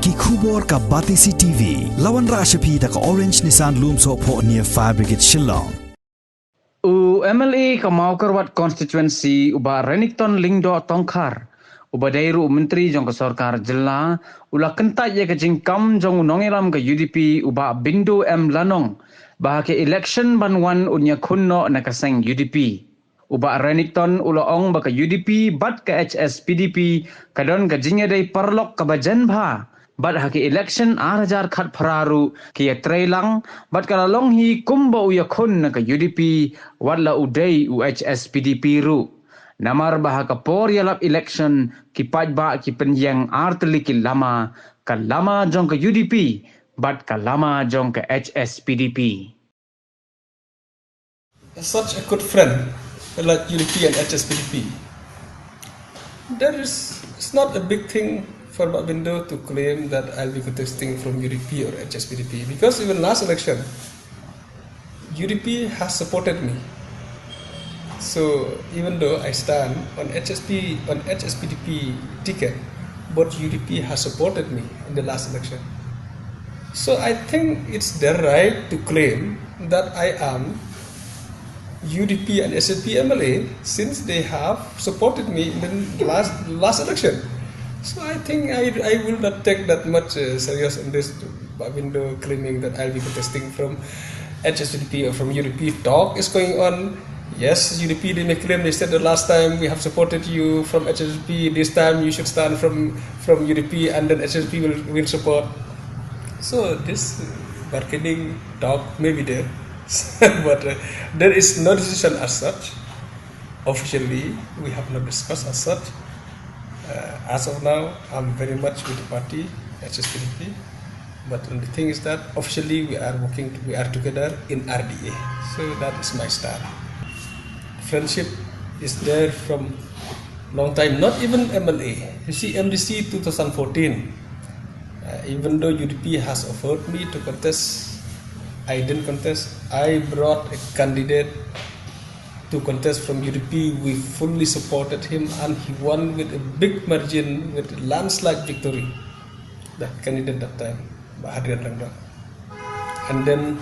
ki khubor ka Batisi TV lawan rashapi da ka Orange Nissan Lumso po near Fire Brigade Shillong. MLA Kamaukarwat constituency uba Renikton Lingdo Tongkar uba dairu menteri jong ke sarkar jilla ula Kyntait ye ke Jingkam jong nongelam ke UDP uba bindu Lanong bahake election banwan Ïakhun no nakaseng UDP. Uba Renikton ula ong baka UDP bat ke HS PDP kadon ke jingedai parlok ke bajan bha bat haki election arajar khat phararu ki trailang bat kala long hi kumba Ïakhun ke UDP wala udai HS PDP ru namar bahaka por yalap election ki pajba ki penyang artli ki lama ka lama jong ke UDP bat ka lama jong ke HS PDP. Such a good friend like UDP and HSPDP. It's not a big thing for Babindo to claim that I'll be contesting from UDP or HSPDP, because even last election, UDP has supported me. So even though I stand on HSPDP ticket, but UDP has supported me in the last election. So I think it's their right to claim that I am UDP and SLP MLA since they have supported me in the last election. So I think I will not take that much serious in this Babindo claiming that I'll be contesting from HSPDP or from UDP. Talk is going on. Yes, UDP they may claim, they said the last time we have supported you from HSPDP, this time you should stand from UDP and then HSPDP will support. So this bargaining talk may be there. But there is no decision as such. Officially, we have not discussed as such. As of now, I'm very much with the party, HSPDP. But the thing is that officially we are together in RDA. So that is my stand. Friendship is there from long time, not even MLA. You see, MDC 2014, even though UDP has offered me to contest, I didn't contest. I brought a candidate to contest from UDP. We fully supported him and he won with a big margin, with a landslide victory. That candidate that time, Hadrian Langdon. And then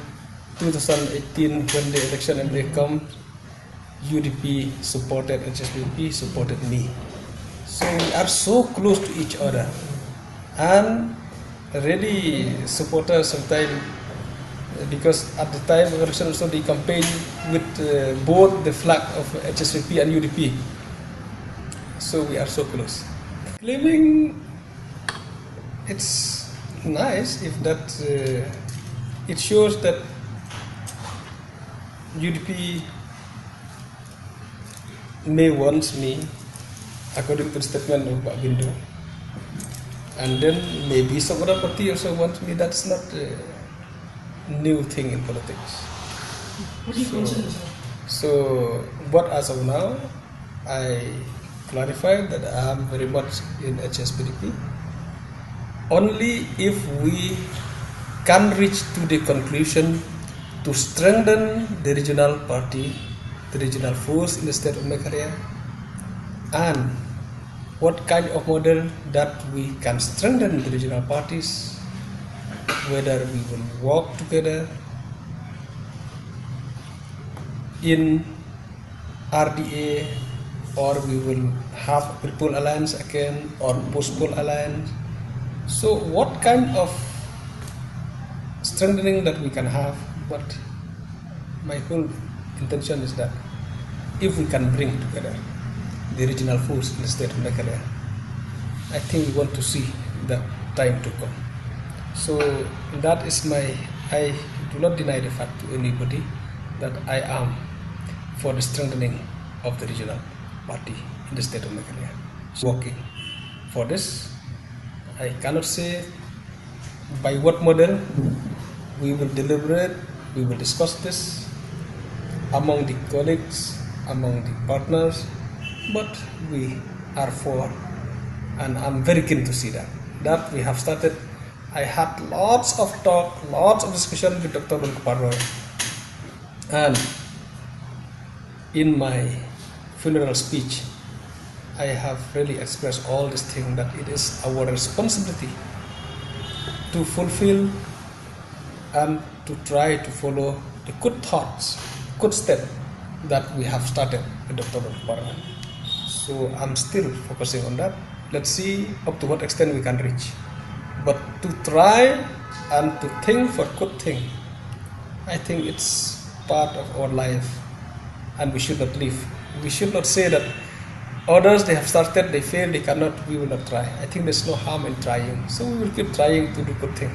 2018, when the election come, UDP supported HSPDP, supported me. So we are so close to each other. And really supporters sometimes, because at the time of election also they campaign with both the flag of HSPP and UDP. So we are so close. Claiming it's nice if that it shows that UDP may want me according to the statement of Babindo, and then maybe some other party also wants me. That's not new thing in politics. So, but as of now, I clarified that I am very much in HSPDP. Only if we can reach to the conclusion to strengthen the regional party, the regional force in the state of Meghalaya, and what kind of model that we can strengthen the regional parties, whether we will work together in RDA or we will have a People Alliance again or Post-Poll Alliance. So what kind of strengthening that we can have, but my whole intention is that if we can bring together the regional force in the state of Meghalaya, I think we want to see that time to come. So that is I do not deny the fact to anybody that I am for the strengthening of the regional party in the state of Meghalaya. So working for this, I cannot say by what model. We will deliberate, we will discuss this among the colleagues, among the partners, but we are for, and I'm very keen to see that we have started. I had lots of talk, lots of discussion with Dr. Parroy, and in my funeral speech, I have really expressed all this thing that it is our responsibility to fulfill and to try to follow the good thoughts, good steps that we have started with Dr. Parman. So I'm still focusing on that. Let's see up to what extent we can reach. But to try and to think for good thing, I think it's part of our life, and we should not leave. We should not say that others, they have started, they fail, they cannot, we will not try. I think there's no harm in trying. So we will keep trying to do good thing.